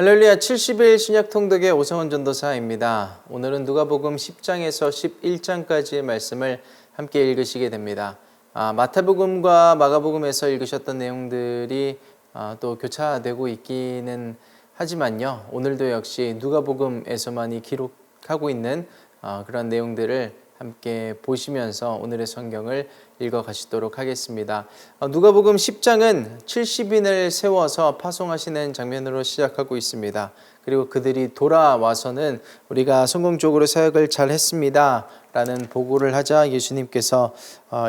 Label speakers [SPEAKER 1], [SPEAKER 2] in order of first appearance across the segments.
[SPEAKER 1] 할렐루야. 70일 신약 통독의 오성원 전도사입니다. 오늘은 누가복음 10장에서 11장까지의 말씀을 함께 읽으시게 됩니다. 마태복음과 마가복음에서 읽으셨던 내용들이 또 교차되고 있기는 하지만요. 오늘도 역시 누가복음에서만이 기록하고 있는 그런 내용들을 함께 보시면서 오늘의 성경을 읽어가시도록 하겠습니다. 누가복음 10장은 70인을 세워서 파송하시는 장면으로 시작하고 있습니다. 그리고 그들이 돌아와서는 우리가 성공적으로 사역을 잘 했습니다 라는 보고를 하자 예수님께서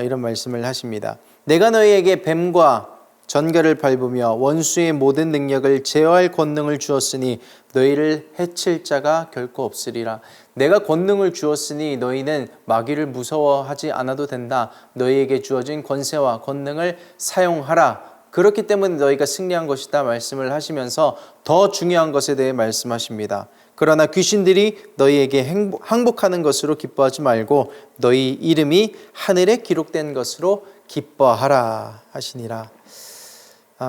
[SPEAKER 1] 이런 말씀을 하십니다. 내가 너희에게 뱀과 전갈을 밟으며 원수의 모든 능력을 제어할 권능을 주었으니 너희를 해칠 자가 결코 없으리라. 내가 권능을 주었으니 너희는 마귀를 무서워하지 않아도 된다. 너희에게 주어진 권세와 권능을 사용하라. 그렇기 때문에 너희가 승리한 것이다 말씀을 하시면서 더 중요한 것에 대해 말씀하십니다. 그러나 귀신들이 너희에게 항복하는 것으로 기뻐하지 말고 너희 이름이 하늘에 기록된 것으로 기뻐하라 하시니라.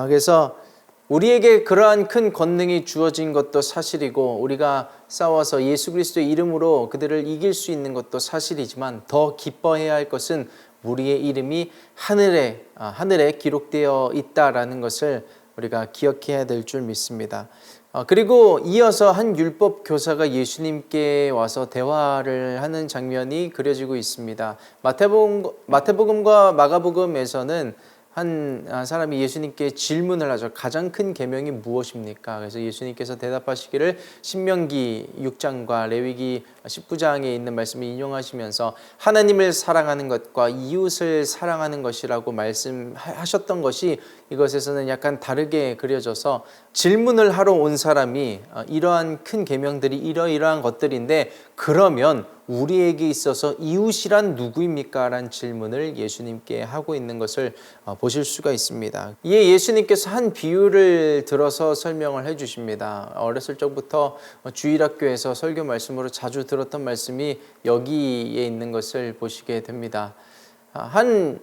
[SPEAKER 1] 그래서 우리에게 그러한 큰 권능이 주어진 것도 사실이고 우리가 싸워서 예수 그리스도의 이름으로 그들을 이길 수 있는 것도 사실이지만 더 기뻐해야 할 것은 우리의 이름이 하늘에 기록되어 있다라는 것을 우리가 기억해야 될 줄 믿습니다. 그리고 이어서 한 율법 교사가 예수님께 와서 대화를 하는 장면이 그려지고 있습니다. 마태복음과 마가복음에서는 한 사람이 예수님께 질문을 하죠. 가장 큰 계명이 무엇입니까? 그래서 예수님께서 대답하시기를 신명기 6장과 레위기 19장에 있는 말씀을 인용하시면서 하나님을 사랑하는 것과 이웃을 사랑하는 것이라고 말씀하셨던 것이 이것에서는 약간 다르게 그려져서 질문을 하러 온 사람이 이러한 큰 계명들이 이러이러한 것들인데 그러면 우리에게 있어서 이웃이란 누구입니까? 라는 질문을 예수님께 하고 있는 것을 보실 수가 있습니다. 이에 예수님께서 한 비유를 들어서 설명을 해 주십니다. 어렸을 적부터 주일학교에서 설교 말씀으로 자주 들었던 말씀이 여기에 있는 것을 보시게 됩니다. 한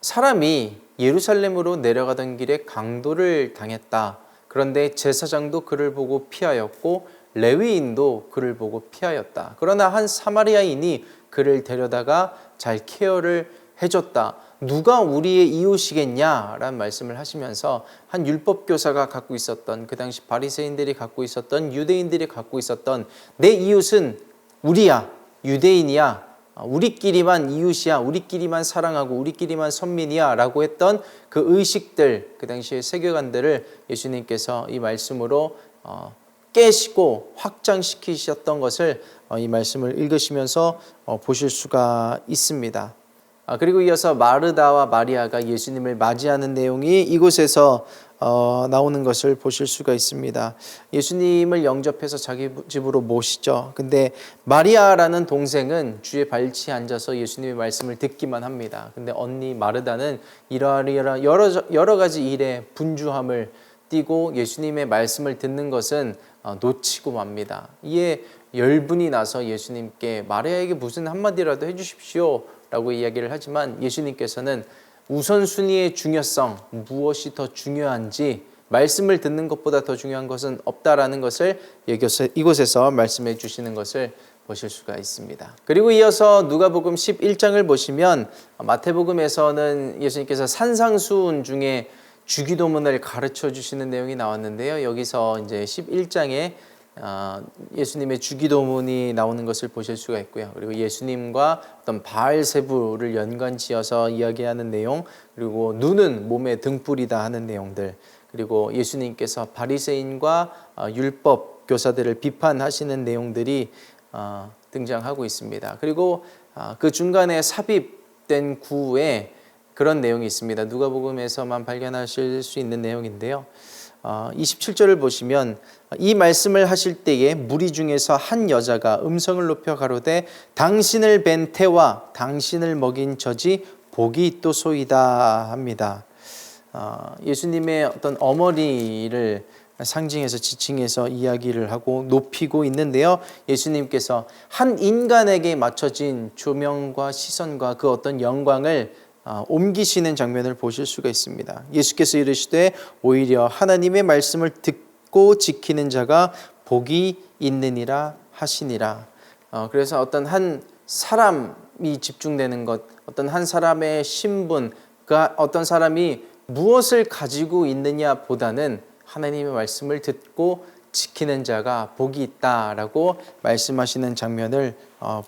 [SPEAKER 1] 사람이 예루살렘으로 내려가던 길에 강도를 당했다. 그런데 제사장도 그를 보고 피하였고 레위인도 그를 보고 피하였다. 그러나 한 사마리아인이 그를 데려다가 잘 케어를 해줬다. 누가 우리의 이웃이겠냐라는 말씀을 하시면서 한 율법교사가 갖고 있었던 그 당시 바리새인들이 갖고 있었던 유대인들이 갖고 있었던 내 이웃은 우리야, 유대인이야, 우리끼리만 이웃이야, 우리끼리만 사랑하고 우리끼리만 선민이야 라고 했던 그 의식들, 그 당시의 세계관들을 예수님께서 이 말씀으로 깨시고 확장시키셨던 것을 이 말씀을 읽으시면서 보실 수가 있습니다. 그리고 이어서 마르다와 마리아가 예수님을 맞이하는 내용이 이곳에서 나오는 것을 보실 수가 있습니다. 예수님을 영접해서 자기 집으로 모시죠. 근데 마리아라는 동생은 주의 발치에 앉아서 예수님의 말씀을 듣기만 합니다. 근데 언니 마르다는 이러이러한 여러 가지 일에 분주함을 띠고 예수님의 말씀을 듣는 것은 놓치고 맙니다. 이에 열분이 나서 예수님께 마리아에게 무슨 한마디라도 해주십시오 라고 이야기를 하지만 예수님께서는 우선순위의 중요성, 무엇이 더 중요한지 말씀을 듣는 것보다 더 중요한 것은 없다라는 것을 이곳에서 말씀해 주시는 것을 보실 수가 있습니다. 그리고 이어서 누가복음 11장을 보시면 마태복음에서는 예수님께서 산상수훈 중에 주기도문을 가르쳐 주시는 내용이 나왔는데요. 여기서 이제 11장에 예수님의 주기도문이 나오는 것을 보실 수가 있고요. 그리고 예수님과 어떤 바알세부를 연관지어서 이야기하는 내용, 그리고 눈은 몸의 등불이다 하는 내용들, 그리고 예수님께서 바리새인과 율법 교사들을 비판하시는 내용들이 등장하고 있습니다. 그리고 그 중간에 삽입된 구에 그런 내용이 있습니다. 누가복음에서만 발견하실 수 있는 내용인데요. 27절을 보시면 이 말씀을 하실 때에 무리 중에서 한 여자가 음성을 높여 가로되 당신을 뵌 태와 당신을 먹인 젖이 복이 있도소이다 합니다. 예수님의 어떤 어머니를 상징해서 지칭해서 이야기를 하고 높이고 있는데요. 예수님께서 한 인간에게 맞춰진 조명과 시선과 그 어떤 영광을 옮기시는 장면을 보실 수가 있습니다. 예수께서 이르시되 오히려 하나님의 말씀을 듣고 듣고 지키는 자가 복이 있느니라 하시니라. 그래서 어떤 한 사람이 집중되는 것, 어떤 한 사람의 신분, 어떤 사람이 무엇을 가지고 있느냐 보다는 하나님의 말씀을 듣고 지키는 자가 복이 있다라고 말씀하시는 장면을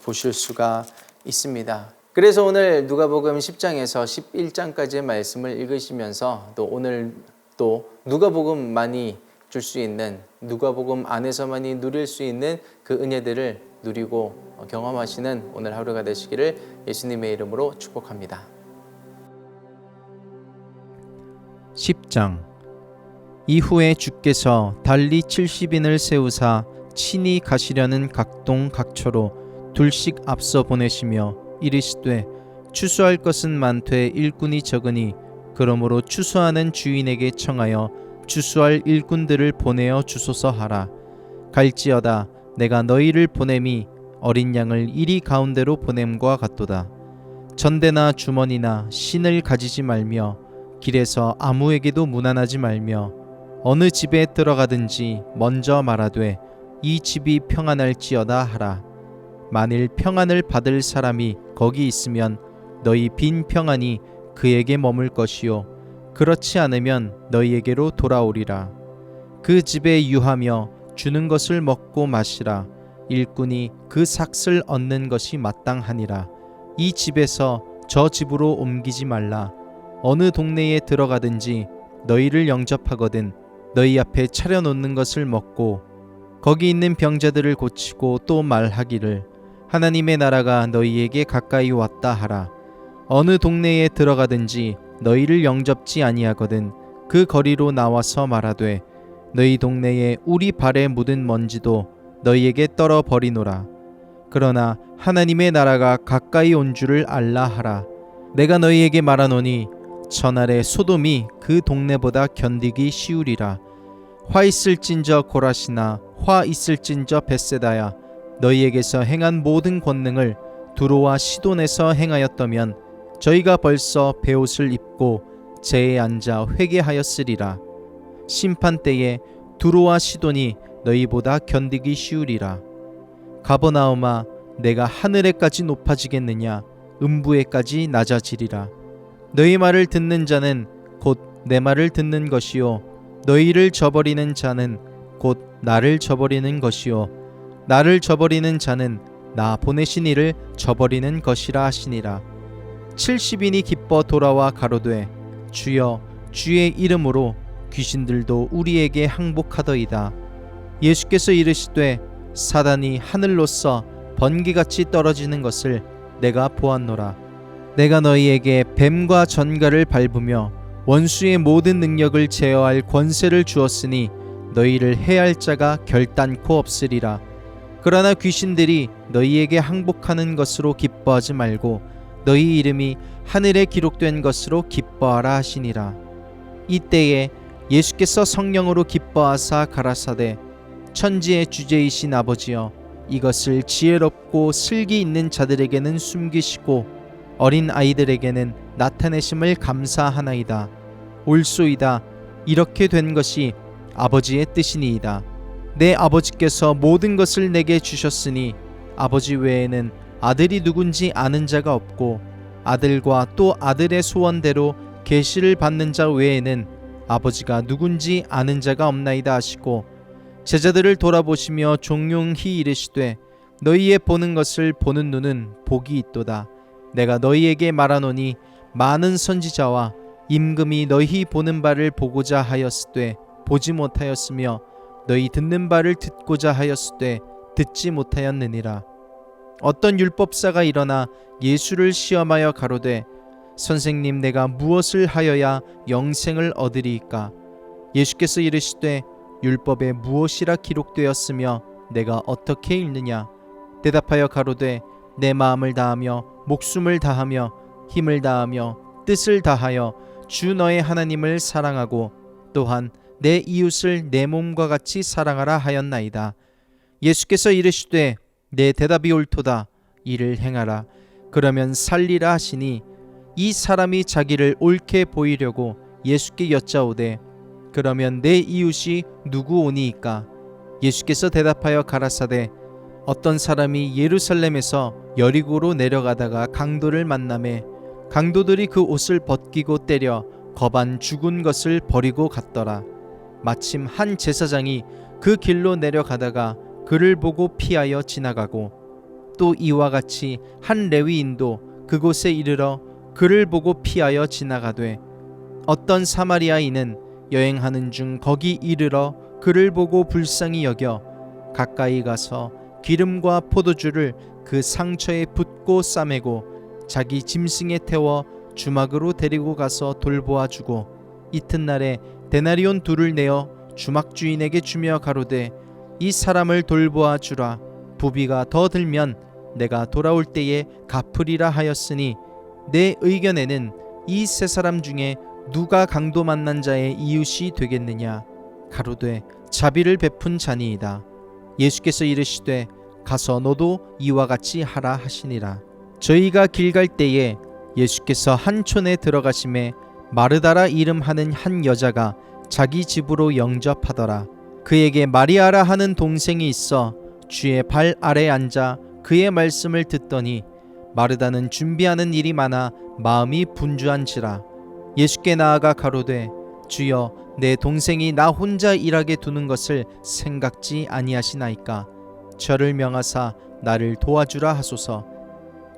[SPEAKER 1] 보실 수가 있습니다. 그래서 오늘 누가복음 10장에서 11장까지의 말씀을 읽으시면서 또 오늘 또 누가복음만이 줄 수 있는, 누가복음 안에서만이 누릴 수 있는 그 은혜들을 누리고 경험하시는 오늘 하루가 되시기를 예수님의 이름으로 축복합니다.
[SPEAKER 2] 10장. 이후에 주께서 달리 70인을 세우사 친히 가시려는 각동 각처로 둘씩 앞서 보내시며 이르시되 추수할 것은 많되 일꾼이 적으니 그러므로 추수하는 주인에게 청하여 추수할 일꾼들을 보내어 주소서 하라. 갈지어다 내가 너희를 보냄이 어린 양을 이리 가운데로 보냄과 같도다. 전대나 주머니나 신을 가지지 말며 길에서 아무에게도 문안하지 말며 어느 집에 들어가든지 먼저 말하되 이 집이 평안할지어다 하라. 만일 평안을 받을 사람이 거기 있으면 너희 빈 평안이 그에게 머물 것이요 그렇지 않으면 너희에게로 돌아오리라. 그 집에 유하며 주는 것을 먹고 마시라. 일꾼이 그 삭을 얻는 것이 마땅하니라. 이 집에서 저 집으로 옮기지 말라. 어느 동네에 들어가든지 너희를 영접하거든 너희 앞에 차려놓는 것을 먹고 거기 있는 병자들을 고치고 또 말하기를 하나님의 나라가 너희에게 가까이 왔다 하라. 어느 동네에 들어가든지 너희를 영접지 아니하거든 그 거리로 나와서 말하되 너희 동네에 우리 발에 묻은 먼지도 너희에게 떨어 버리노라. 그러나 하나님의 나라가 가까이 온 줄을 알라 하라. 내가 너희에게 말하노니 전날에 소돔이 그 동네보다 견디기 쉬우리라. 화 있을진저 고라시나 화 있을진저 벳세다야 너희에게서 행한 모든 권능을 두로와 시돈에서 행하였다면 저희가 벌써 베옷을 입고 제에 앉아 회개하였으리라. 심판 때에 두로와 시돈이 너희보다 견디기 쉬우리라. 가버나움아 내가 하늘에까지 높아지겠느냐 음부에까지 낮아지리라. 너희 말을 듣는 자는 곧 내 말을 듣는 것이요 너희를 저버리는 자는 곧 나를 저버리는 것이요 나를 저버리는 자는 나 보내신 이를 저버리는 것이라 하시니라. 70인이 기뻐 돌아와 가로되 주여 주의 이름으로 귀신들도 우리에게 항복하더이다. 예수께서 이르시되 사단이 하늘로서 번개같이 떨어지는 것을 내가 보았노라. 내가 너희에게 뱀과 전갈을 밟으며 원수의 모든 능력을 제어할 권세를 주었으니 너희를 해할 자가 결단코 없으리라. 그러나 귀신들이 너희에게 항복하는 것으로 기뻐하지 말고 너희 이름이 하늘에 기록된 것으로 기뻐하라 하시니라. 이때에 예수께서 성령으로 기뻐하사 가라사대 천지의 주제이신 아버지여 이것을 지혜롭고 슬기 있는 자들에게는 숨기시고 어린 아이들에게는 나타내심을 감사하나이다. 옳소이다. 이렇게 된 것이 아버지의 뜻이니이다. 내 아버지께서 모든 것을 내게 주셨으니 아버지 외에는 아들이 누군지 아는 자가 없고 아들과 또 아들의 소원대로 계시를 받는 자 외에는 아버지가 누군지 아는 자가 없나이다 하시고 제자들을 돌아보시며 종용히 이르시되 너희의 보는 것을 보는 눈은 복이 있도다. 내가 너희에게 말하노니 많은 선지자와 임금이 너희 보는 바를 보고자 하였으되 보지 못하였으며 너희 듣는 바를 듣고자 하였으되 듣지 못하였느니라. 어떤 율법사가 일어나 예수를 시험하여 가로되 선생님 내가 무엇을 하여야 영생을 얻으리이까? 예수께서 이르시되 율법에 무엇이라 기록되었으며 내가 어떻게 읽느냐? 대답하여 가로되 내 마음을 다하며 목숨을 다하며 힘을 다하며 뜻을 다하여 주 너의 하나님을 사랑하고 또한 내 이웃을 내 몸과 같이 사랑하라 하였나이다. 예수께서 이르시되 내 대답이 옳도다. 이를 행하라. 그러면 살리라 하시니 이 사람이 자기를 옳게 보이려고 예수께 여짜오되 그러면 내 이웃이 누구 오니이까? 예수께서 대답하여 가라사대 어떤 사람이 예루살렘에서 여리고로 내려가다가 강도를 만나매 강도들이 그 옷을 벗기고 때려 거반 죽은 것을 버리고 갔더라. 마침 한 제사장이 그 길로 내려가다가 그를 보고 피하여 지나가고 또 이와 같이 한 레위인도 그곳에 이르러 그를 보고 피하여 지나가되 어떤 사마리아인은 여행하는 중 거기 이르러 그를 보고 불쌍히 여겨 가까이 가서 기름과 포도주를 그 상처에 붓고 싸매고 자기 짐승에 태워 주막으로 데리고 가서 돌보아 주고 이튿날에 데나리온 둘을 내어 주막 주인에게 주며 가로되 이 사람을 돌보아 주라. 부비가 더 들면 내가 돌아올 때에 갚으리라 하였으니 내 의견에는 이 세 사람 중에 누가 강도 만난 자의 이웃이 되겠느냐? 가로되 자비를 베푼 자니이다. 예수께서 이르시되 가서 너도 이와 같이 하라 하시니라. 저희가 길 갈 때에 예수께서 한 촌에 들어가심에 마르다라 이름하는 한 여자가 자기 집으로 영접하더라. 그에게 마리아라 하는 동생이 있어 주의 발 아래 앉아 그의 말씀을 듣더니 마르다는 준비하는 일이 많아 마음이 분주한지라. 예수께 나아가 가로되 주여 내 동생이 나 혼자 일하게 두는 것을 생각지 아니하시나이까? 저를 명하사 나를 도와주라 하소서.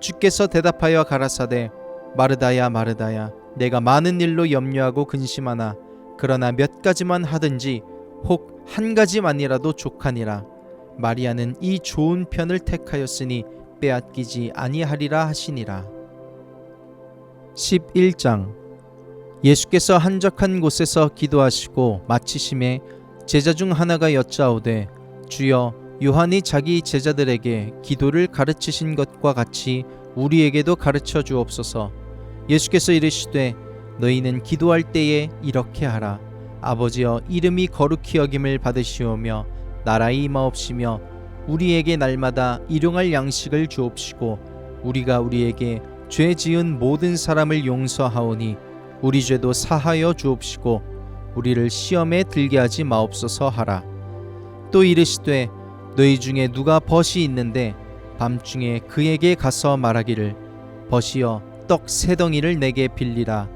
[SPEAKER 2] 주께서 대답하여 가라사대 마르다야 마르다야 내가 많은 일로 염려하고 근심하나 그러나 몇 가지만 하든지 혹 한 가지만이라도 족하니라. 마리아는 이 좋은 편을 택하였으니 빼앗기지 아니하리라 하시니라. 11장 예수께서 한적한 곳에서 기도하시고 마치심에 제자 중 하나가 여짜오되 주여 요한이 자기 제자들에게 기도를 가르치신 것과 같이 우리에게도 가르쳐 주옵소서. 예수께서 이르시되 너희는 기도할 때에 이렇게 하라. 아버지여 이름이 거룩히 여김을 받으시오며 나라의 임하옵시며 우리에게 날마다 일용할 양식을 주옵시고 우리가 우리에게 죄 지은 모든 사람을 용서하오니 우리 죄도 사하여 주옵시고 우리를 시험에 들게 하지 마옵소서 하라. 또 이르시되 너희 중에 누가 벗이 있는데 밤중에 그에게 가서 말하기를 벗이여 떡 세 덩이를 내게 빌리라.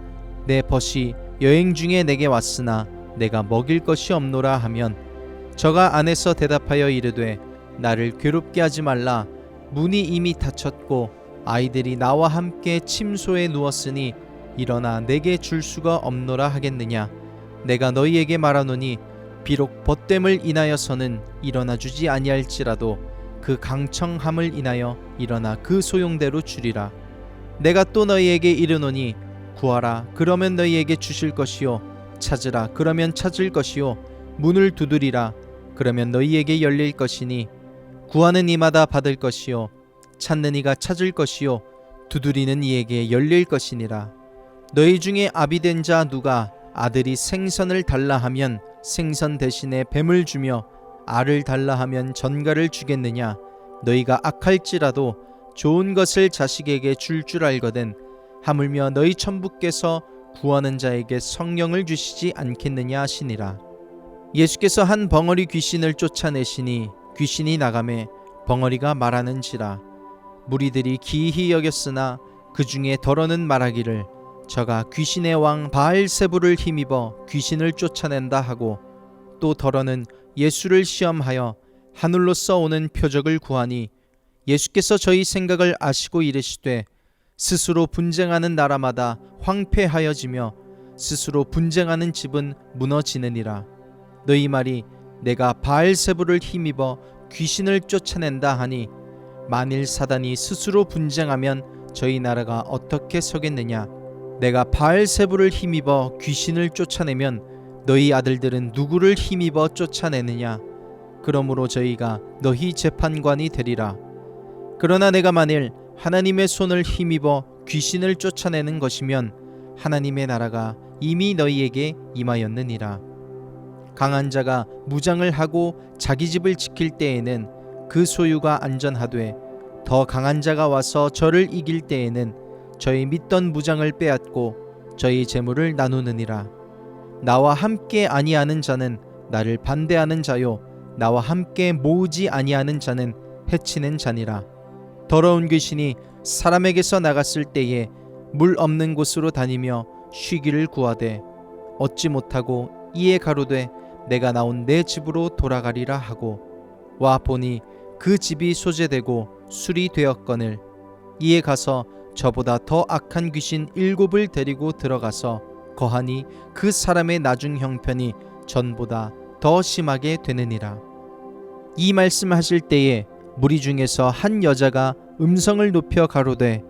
[SPEAKER 2] 내 벗이 여행 중에 내게 왔으나 내가 먹일 것이 없노라 하면 저가 안에서 대답하여 이르되 나를 괴롭게 하지 말라. 문이 이미 닫혔고 아이들이 나와 함께 침소에 누웠으니 일어나 내게 줄 수가 없노라 하겠느냐? 내가 너희에게 말하노니 비록 벗됨을 인하여서는 일어나 주지 아니할지라도 그 강청함을 인하여 일어나 그 소용대로 주리라. 내가 또 너희에게 이르노니 구하라 그러면 너희에게 주실 것이요 찾으라 그러면 찾을 것이요 문을 두드리라 그러면 너희에게 열릴 것이니 구하는 이마다 받을 것이요 찾는 이가 찾을 것이요 두드리는 이에게 열릴 것이니라. 너희 중에 아비된 자 누가 아들이 생선을 달라 하면 생선 대신에 뱀을 주며 알을 달라 하면 전갈을 주겠느냐? 너희가 악할지라도 좋은 것을 자식에게 줄 알거든 하물며 너희 천부께서 구하는 자에게 성령을 주시지 않겠느냐 하시니라. 예수께서 한 벙어리 귀신을 쫓아내시니 귀신이 나가매 벙어리가 말하는지라. 무리들이 기이히 여겼으나 그 중에 더러는 말하기를 저가 귀신의 왕 바알세불을 힘입어 귀신을 쫓아낸다 하고 또 더러는 예수를 시험하여 하늘로서 오는 표적을 구하니 예수께서 저희 생각을 아시고 이르시되 스스로 분쟁하는 나라마다 황폐하여지며 스스로 분쟁하는 집은 무너지느니라. 너희 말이 내가 바알세불을 힘입어 귀신을 쫓아낸다 하니 만일 사단이 스스로 분쟁하면 저희 나라가 어떻게 서겠느냐? 내가 바알세불을 힘입어 귀신을 쫓아내면 너희 아들들은 누구를 힘입어 쫓아내느냐? 그러므로 저희가 너희 재판관이 되리라. 그러나 내가 만일 하나님의 손을 힘입어 귀신을 쫓아내는 것이면 하나님의 나라가 이미 너희에게 임하였느니라. 강한 자가 무장을 하고 자기 집을 지킬 때에는 그 소유가 안전하되 더 강한 자가 와서 저를 이길 때에는 저희 믿던 무장을 빼앗고 저희 재물을 나누느니라. 나와 함께 아니하는 자는 나를 반대하는 자요 나와 함께 모으지 아니하는 자는 해치는 자니라. 더러운 귀신이 사람에게서 나갔을 때에 물 없는 곳으로 다니며 쉬기를 구하되 얻지 못하고 이에 가로되 내가 나온 내 집으로 돌아가리라 하고 와 보니 그 집이 소재되고 술이 되었거늘 이에 가서 저보다 더 악한 귀신 7을 데리고 들어가서 거하니 그 사람의 나중 형편이 전보다 더 심하게 되느니라. 이 말씀하실 때에 무리 중에서 한 여자가 음성을 높여 가로되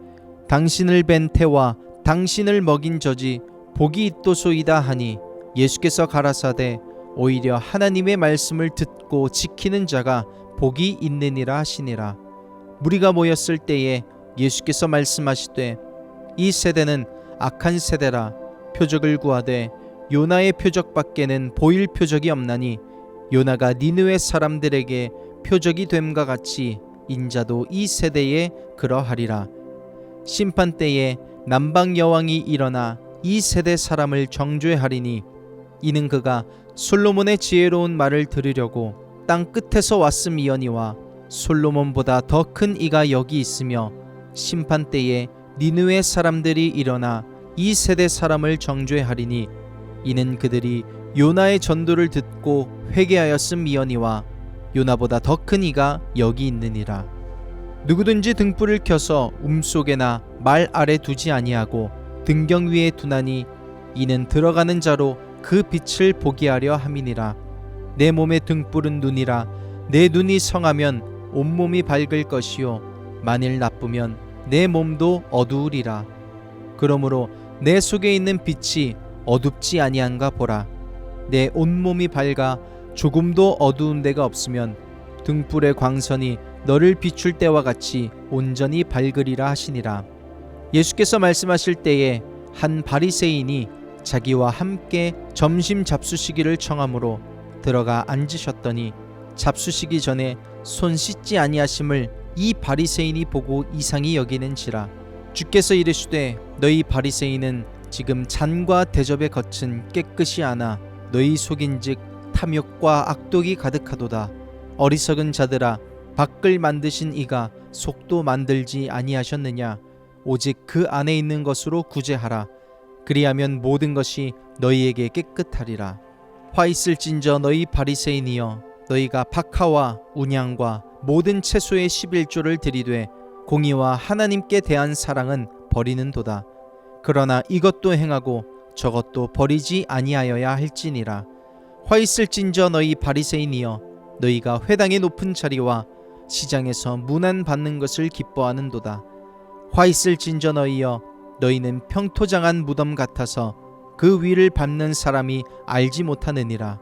[SPEAKER 2] 당신을 뵌 태와 당신을 먹인 저지 복이 있도소이다 하니 예수께서 가라사대 오히려 하나님의 말씀을 듣고 지키는 자가 복이 있느니라 하시니라. 무리가 모였을 때에 예수께서 말씀하시되 이 세대는 악한 세대라. 표적을 구하되 요나의 표적밖에는 보일 표적이 없나니 요나가 니느웨 사람들에게 표적이 됨과 같이 인자도 이 세대에 그러하리라. 심판 때에 남방 여왕이 일어나 이 세대 사람을 정죄하리니 이는 그가 솔로몬의 지혜로운 말을 들으려고 땅 끝에서 왔음이거니와 솔로몬보다 더 큰 이가 여기 있으며 심판 때에 니느웨 사람들이 일어나 이 세대 사람을 정죄하리니 이는 그들이 요나의 전도를 듣고 회개하였음이거니와 요나보다 더 큰 이가 여기 있느니라. 누구든지 등불을 켜서 움속에나 말 아래 두지 아니하고 등경 위에 두나니 이는 들어가는 자로 그 빛을 보게 하려 함이니라. 내 몸의 등불은 눈이라. 내 눈이 성하면 온몸이 밝을 것이요 만일 나쁘면 내 몸도 어두우리라. 그러므로 내 속에 있는 빛이 어둡지 아니한가 보라. 내 온몸이 밝아 조금도 어두운 데가 없으면 등불의 광선이 너를 비출 때와 같이 온전히 밝으리라 하시니라. 예수께서 말씀하실 때에 한 바리새인이 자기와 함께 점심 잡수시기를 청하므로 들어가 앉으셨더니 잡수시기 전에 손 씻지 아니하심을 이 바리새인이 보고 이상히 여기는지라. 주께서 이르시되 너희 바리새인은 지금 잔과 대접에 거친 깨끗이 하나 너희 속인즉 탐욕과 악독이 가득하도다. 어리석은 자들아 밖을 만드신 이가 속도 만들지 아니하셨느냐. 오직 그 안에 있는 것으로 구제하라. 그리하면 모든 것이 너희에게 깨끗하리라. 화 있을진저 너희 바리새인이여 너희가 박하와 운양과 모든 채소의 11조를 들이되 공의와 하나님께 대한 사랑은 버리는도다. 그러나 이것도 행하고 저것도 버리지 아니하여야 할지니라. 화 있을진저 너희 바리새인이여 너희가 회당의 높은 자리와 시장에서 문안 받는 것을 기뻐하는도다. 화 있을진저 너희여 너희는 평토장한 무덤 같아서 그 위를 밟는 사람이 알지 못하느니라.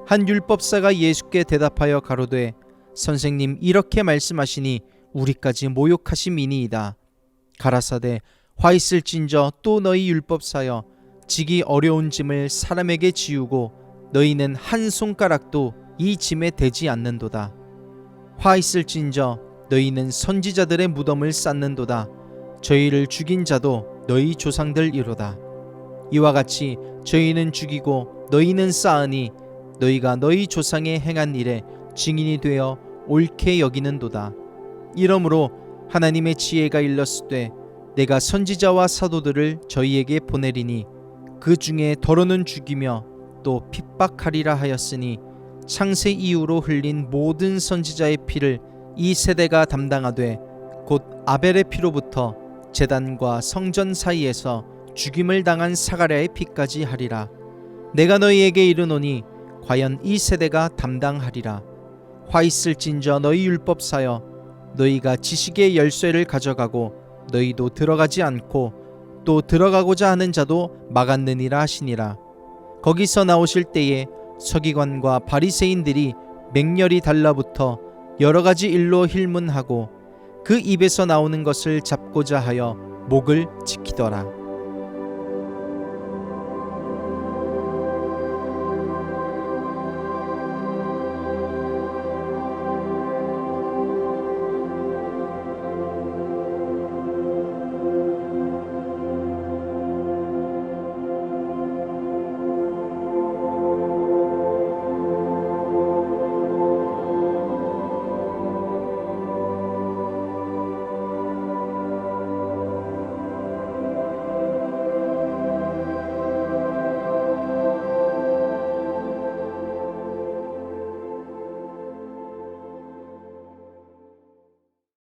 [SPEAKER 2] 한 율법사가 예수께 대답하여 가로되 선생님 이렇게 말씀하시니 우리까지 모욕하심이니이다. 가라사대 화 있을진저 또 너희 율법사여 지기 어려운 짐을 사람에게 지우고 너희는 한 손가락도 이 짐에 대지 않는도다. 화 있을진저 너희는 선지자들의 무덤을 쌓는도다. 저희를 죽인 자도 너희 조상들이로다. 이와 같이 저희는 죽이고 너희는 쌓으니 너희가 너희 조상의 행한 일에 증인이 되어 옳게 여기는도다. 이러므로 하나님의 지혜가 일렀으되 내가 선지자와 사도들을 저희에게 보내리니 그 중에 더러는 죽이며 또 핍박하리라 하였으니 창세 이후로 흘린 모든 선지자의 피를 이 세대가 담당하되 곧 아벨의 피로부터 제단과 성전 사이에서 죽임을 당한 사가랴의 피까지 하리라. 내가 너희에게 이르노니 과연 이 세대가 담당하리라. 화 있을진저 너희 율법사여 너희가 지식의 열쇠를 가져가고 너희도 들어가지 않고 또 들어가고자 하는 자도 막았느니라 하시니라. 거기서 나오실 때에 서기관과 바리새인들이 맹렬히 달라붙어 여러 가지 일로 힐문하고 그 입에서 나오는 것을 잡고자 하여 목을 지키더라.